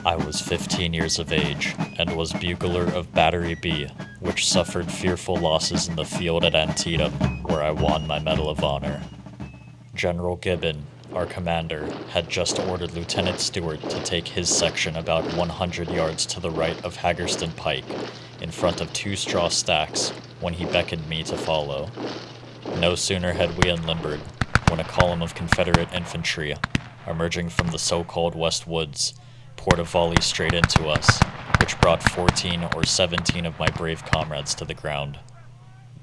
I was 15 years of age and was bugler of Battery B, which suffered fearful losses in the field at Antietam, where I won my Medal of Honor. General Gibbon, our commander, had just ordered Lieutenant Stewart to take his section about 100 yards to the right of Haggerston Pike, in front of 2 straw stacks, when he beckoned me to follow. No sooner had we unlimbered, when a column of Confederate infantry, emerging from the so-called West Woods, poured a volley straight into us, which brought 14 or 17 of my brave comrades to the ground.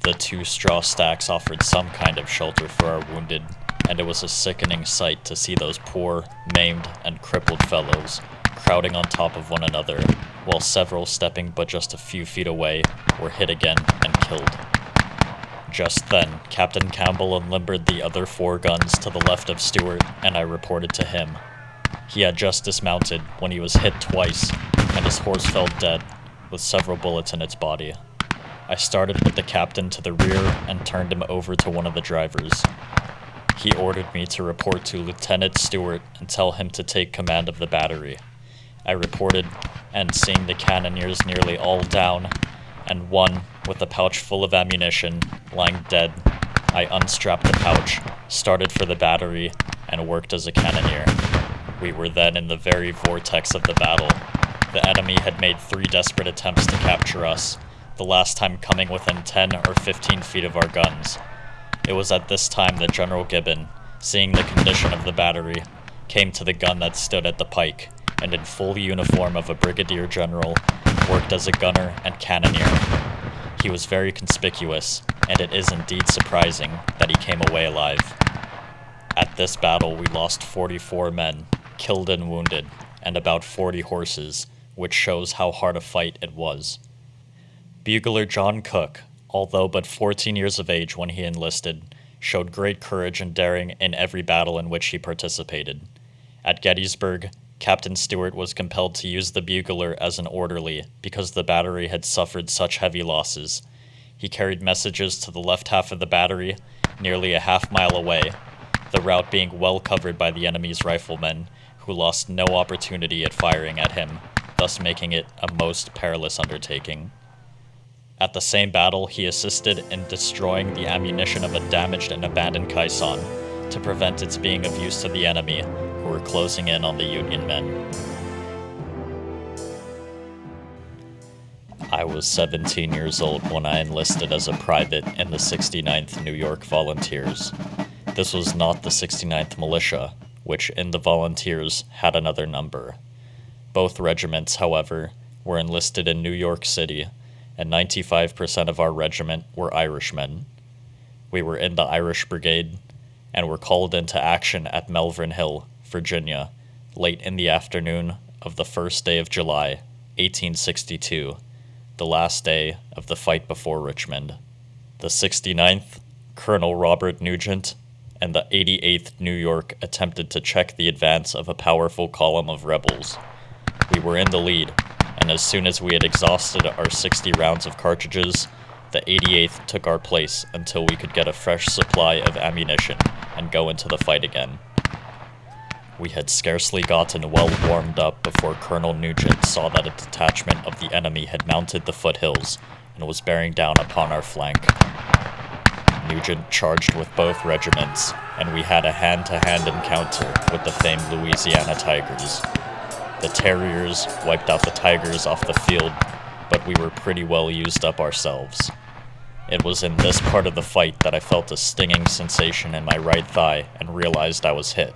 The 2 straw stacks offered some kind of shelter for our wounded, and it was a sickening sight to see those poor, maimed, and crippled fellows crowding on top of one another, while several stepping but just a few feet away were hit again and killed. Just then, Captain Campbell unlimbered the other 4 guns to the left of Stewart, and I reported to him. He had just dismounted when he was hit twice, and his horse fell dead, with several bullets in its body. I started with the captain to the rear and turned him over to one of the drivers. He ordered me to report to Lieutenant Stewart and tell him to take command of the battery. I reported, and seeing the cannoneers nearly all down, and one, with a pouch full of ammunition, lying dead, I unstrapped the pouch, started for the battery, and worked as a cannoneer. We were then in the very vortex of the battle. The enemy had made 3 desperate attempts to capture us, the last time coming within 10 or 15 feet of our guns. It was at this time that General Gibbon, seeing the condition of the battery, came to the gun that stood at the pike, and in full uniform of a brigadier general, worked as a gunner and cannoneer. He was very conspicuous, and it is indeed surprising that he came away alive. At this battle we lost 44 men, killed and wounded, and about 40 horses, which shows how hard a fight it was. Bugler John Cook, although but 14 years of age when he enlisted, showed great courage and daring in every battle in which he participated. At Gettysburg, Captain Stewart was compelled to use the bugler as an orderly because the battery had suffered such heavy losses. He carried messages to the left half of the battery, nearly a half-mile away, the route being well covered by the enemy's riflemen, who lost no opportunity at firing at him, thus making it a most perilous undertaking. At the same battle, he assisted in destroying the ammunition of a damaged and abandoned caisson to prevent its being of use to the enemy, who were closing in on the Union men. I was 17 years old when I enlisted as a private in the 69th New York Volunteers. This was not the 69th Militia, which in the Volunteers had another number. Both regiments, however, were enlisted in New York City, and 95% of our regiment were Irishmen. We were in the Irish Brigade, and were called into action at Melvern Hill, Virginia, late in the afternoon of the first day of July, 1862, the last day of the fight before Richmond. The 69th, Colonel Robert Nugent, and the 88th New York attempted to check the advance of a powerful column of rebels. We were in the lead, and as soon as we had exhausted our 60 rounds of cartridges, the 88th took our place until we could get a fresh supply of ammunition and go into the fight again. We had scarcely gotten well warmed up before Colonel Nugent saw that a detachment of the enemy had mounted the foothills and was bearing down upon our flank. Nugent charged with both regiments, and we had a hand-to-hand encounter with the famed Louisiana Tigers. The Terriers wiped out the Tigers off the field, but we were pretty well used up ourselves. It was in this part of the fight that I felt a stinging sensation in my right thigh and realized I was hit.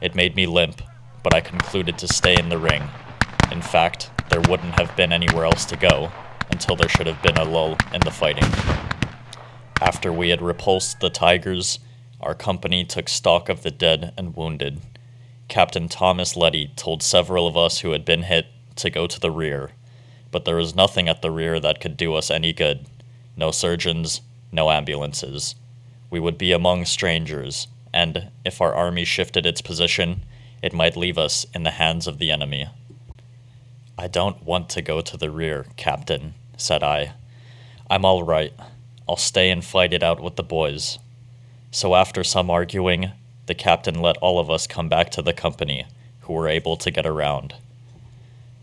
It made me limp, but I concluded to stay in the ring. In fact, there wouldn't have been anywhere else to go until there should have been a lull in the fighting. After we had repulsed the Tigers, our company took stock of the dead and wounded. Captain Thomas Letty told several of us who had been hit to go to the rear, but there was nothing at the rear that could do us any good. No surgeons, no ambulances. We would be among strangers, and if our army shifted its position, it might leave us in the hands of the enemy. "I don't want to go to the rear, Captain," said I. "I'm all right. I'll stay and fight it out with the boys." So after some arguing, the captain let all of us come back to the company, who were able to get around.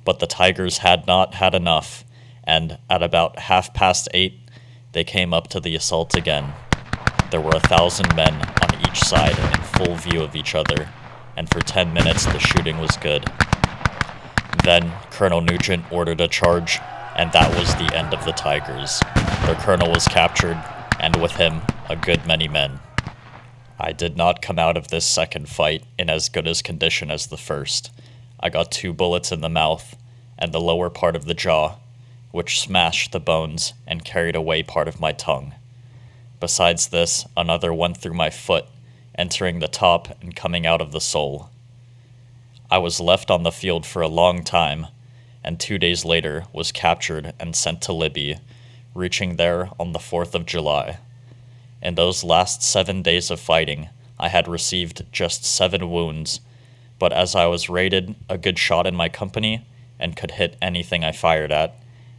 But the Tigers had not had enough, and at about 8:30, they came up to the assault again. There were 1,000 men on each side in full view of each other, and for 10 minutes the shooting was good. Then Colonel Nugent ordered a charge, and that was the end of the Tigers. Their colonel was captured, and with him, a good many men. I did not come out of this second fight in as good a condition as the first. I got 2 bullets in the mouth and the lower part of the jaw, which smashed the bones and carried away part of my tongue. Besides this, another went through my foot, entering the top and coming out of the sole. I was left on the field for a long time, and 2 days later was captured and sent to Libya, reaching there on the 4th of July. In those last 7 days of fighting, I had received just 7 wounds, but as I was rated a good shot in my company and could hit anything I fired at,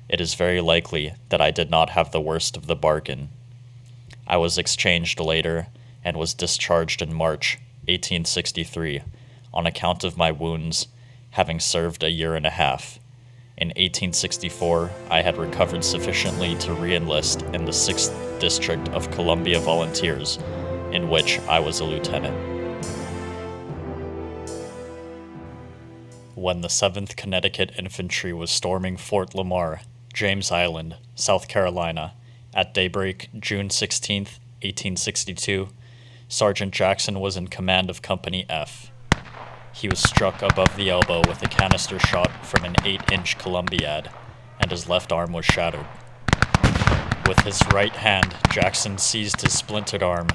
it is very likely that I did not have the worst of the bargain. I was exchanged later and was discharged in March 1863 on account of my wounds, having served a year and a half. In 1864, I had recovered sufficiently to re-enlist in the 6th District of Columbia Volunteers, in which I was a lieutenant. When the 7th Connecticut Infantry was storming Fort Lamar, James Island, South Carolina, at daybreak, June 16, 1862, Sergeant Jackson was in command of Company F. He was struck above the elbow with a canister shot from an 8-inch Columbiad, and his left arm was shattered. With his right hand, Jackson seized his splintered arm,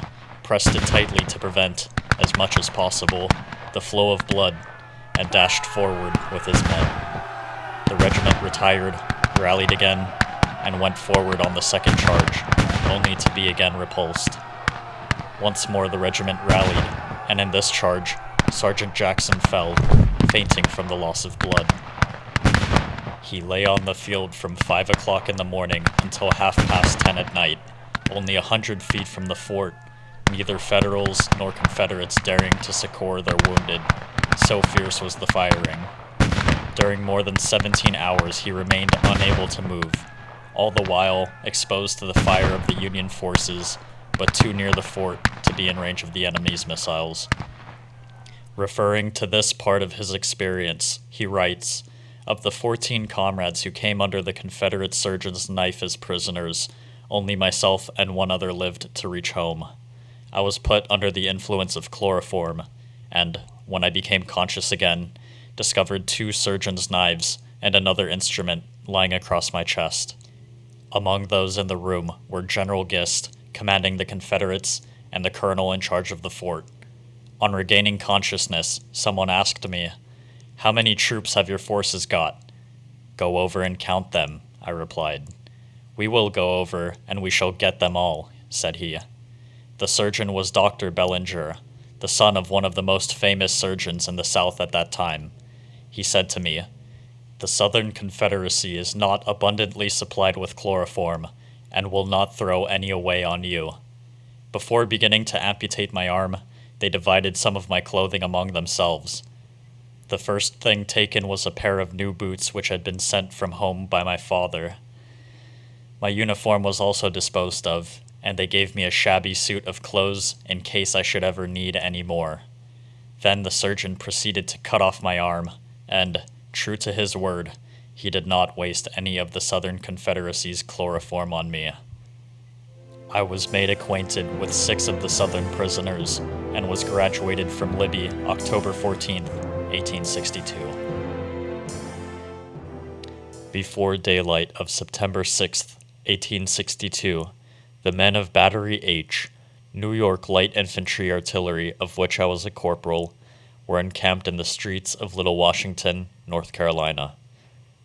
pressed it tightly to prevent, as much as possible, the flow of blood, and dashed forward with his men. The regiment retired, rallied again, and went forward on the second charge, only to be again repulsed. Once more the regiment rallied, and in this charge, Sergeant Jackson fell, fainting from the loss of blood. He lay on the field from 5 o'clock in the morning until 10:30 at night, only 100 feet from the fort, neither Federals nor Confederates daring to succor their wounded, so fierce was the firing. During more than 17 hours he remained unable to move, all the while exposed to the fire of the Union forces, but too near the fort to be in range of the enemy's missiles. Referring to this part of his experience, he writes, "Of the 14 comrades who came under the Confederate surgeon's knife as prisoners, only myself and one other lived to reach home. I was put under the influence of chloroform, and, when I became conscious again, discovered 2 surgeon's knives and another instrument lying across my chest. Among those in the room were General Gist, commanding the Confederates, and the colonel in charge of the fort. On regaining consciousness, someone asked me, 'How many troops have your forces got?' 'Go over and count them,' I replied. 'We will go over, and we shall get them all,' said he. The surgeon was Dr. Bellinger, the son of one of the most famous surgeons in the South at that time. He said to me, 'The Southern Confederacy is not abundantly supplied with chloroform, and will not throw any away on you.' Before beginning to amputate my arm, they divided some of my clothing among themselves. The first thing taken was a pair of new boots which had been sent from home by my father. My uniform was also disposed of, and they gave me a shabby suit of clothes in case I should ever need any more. Then the surgeon proceeded to cut off my arm, and, true to his word, he did not waste any of the Southern Confederacy's chloroform on me. I was made acquainted with 6 of the Southern prisoners, and was graduated from Libby October 14th, 1862. Before daylight of September 6th, 1862, the men of Battery H, New York Light Infantry Artillery, of which I was a corporal, were encamped in the streets of Little Washington, North Carolina.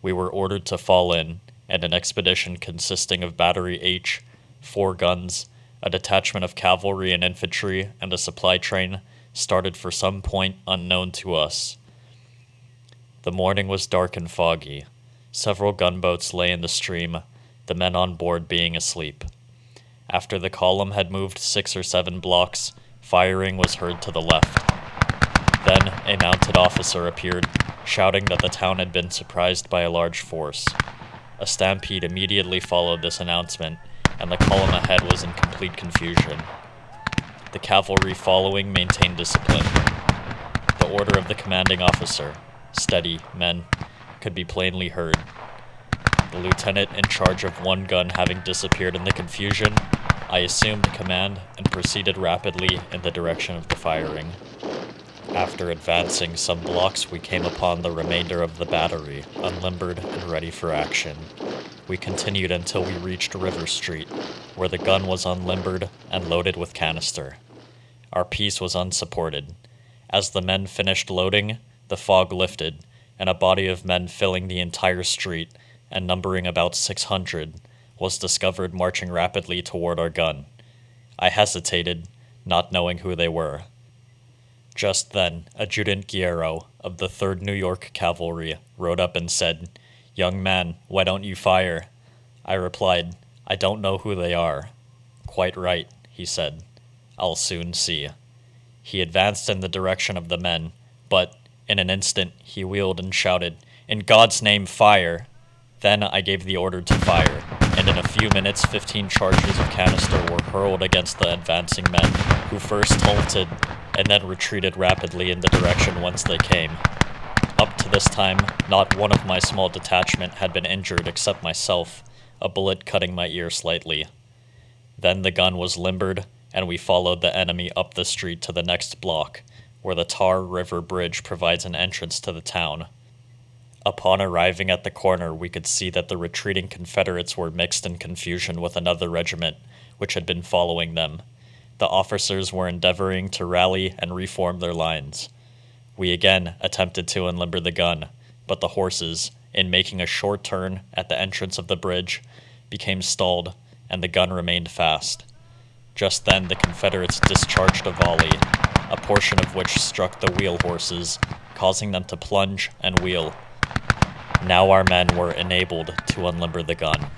We were ordered to fall in, and an expedition consisting of Battery H, 4 guns, a detachment of cavalry and infantry, and a supply train started for some point unknown to us. The morning was dark and foggy. Several gunboats lay in the stream, the men on board being asleep. After the column had moved 6 or 7 blocks, firing was heard to the left. Then a mounted officer appeared, shouting that the town had been surprised by a large force. A stampede immediately followed this announcement, and the column ahead was in complete confusion. The cavalry following maintained discipline. The order of the commanding officer, "Steady, men," could be plainly heard. The lieutenant in charge of one gun having disappeared in the confusion, I assumed command and proceeded rapidly in the direction of the firing. After advancing some blocks, we came upon the remainder of the battery, unlimbered and ready for action. We continued until we reached River Street, where the gun was unlimbered and loaded with canister. Our piece was unsupported. As the men finished loading, the fog lifted, and a body of men filling the entire street, and numbering about 600, was discovered marching rapidly toward our gun. I hesitated, not knowing who they were. Just then, Adjutant Guerrero of the 3rd New York Cavalry rode up and said, "Young man, why don't you fire?" I replied, "I don't know who they are." "Quite right," he said. "I'll soon see." He advanced in the direction of the men, but, in an instant, he wheeled and shouted, "In God's name, fire!" Then I gave the order to fire, and in a few minutes 15 charges of canister were hurled against the advancing men, who first halted and then retreated rapidly in the direction whence they came. Up to this time, not one of my small detachment had been injured except myself, a bullet cutting my ear slightly. Then the gun was limbered, and we followed the enemy up the street to the next block, where the Tar River Bridge provides an entrance to the town. Upon arriving at the corner, we could see that the retreating Confederates were mixed in confusion with another regiment, which had been following them. The officers were endeavoring to rally and reform their lines. We again attempted to unlimber the gun, but the horses, in making a short turn at the entrance of the bridge, became stalled, and the gun remained fast. Just then the Confederates discharged a volley, a portion of which struck the wheel horses, causing them to plunge and wheel. Now our men were enabled to unlimber the gun.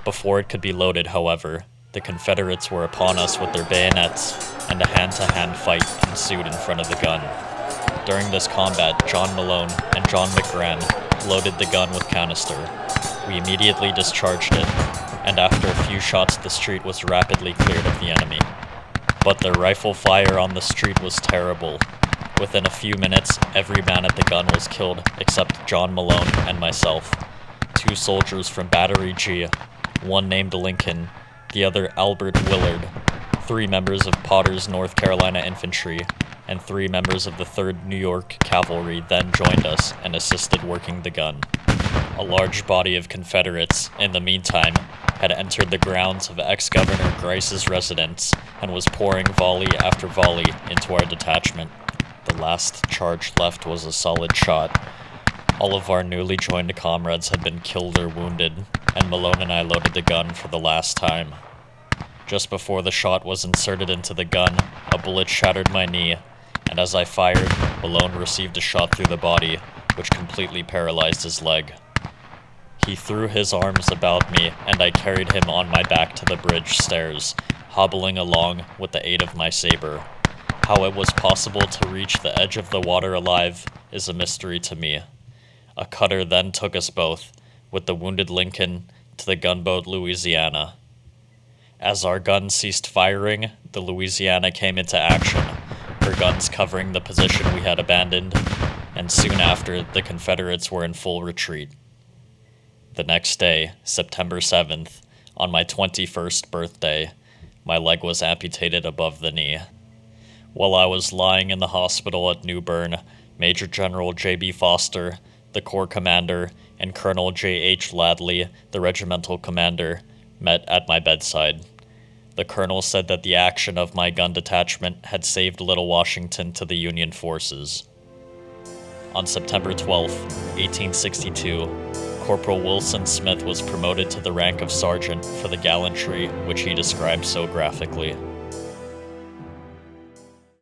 Before it could be loaded, however, the Confederates were upon us with their bayonets, and a hand-to-hand fight ensued in front of the gun. During this combat, John Malone and John McGran loaded the gun with canister. We immediately discharged it, and after a few shots the street was rapidly cleared of the enemy. But their rifle fire on the street was terrible. Within a few minutes, every man at the gun was killed except John Malone and myself. 2 soldiers from Battery G, one named Lincoln, the other Albert Willard, 3 members of Potter's North Carolina Infantry, and 3 members of the 3rd New York Cavalry then joined us and assisted working the gun. A large body of Confederates, in the meantime, had entered the grounds of ex-Governor Grice's residence and was pouring volley after volley into our detachment. The last charge left was a solid shot. All of our newly joined comrades had been killed or wounded, and Malone and I loaded the gun for the last time. Just before the shot was inserted into the gun, a bullet shattered my knee, and as I fired, Malone received a shot through the body, which completely paralyzed his leg. He threw his arms about me, and I carried him on my back to the bridge stairs, hobbling along with the aid of my saber. How it was possible to reach the edge of the water alive is a mystery to me. A cutter then took us both, with the wounded Lincoln, to the gunboat Louisiana. As our guns ceased firing, the Louisiana came into action, her guns covering the position we had abandoned, and soon after, the Confederates were in full retreat. The next day, September 7th, on my 21st birthday, my leg was amputated above the knee. While I was lying in the hospital at New Bern, Major General J.B. Foster, the Corps Commander, and Colonel J.H. Ladley, the regimental commander, met at my bedside. The colonel said that the action of my gun detachment had saved Little Washington to the Union forces. On September 12, 1862, Corporal Wilson Smith was promoted to the rank of sergeant for the gallantry which he described so graphically.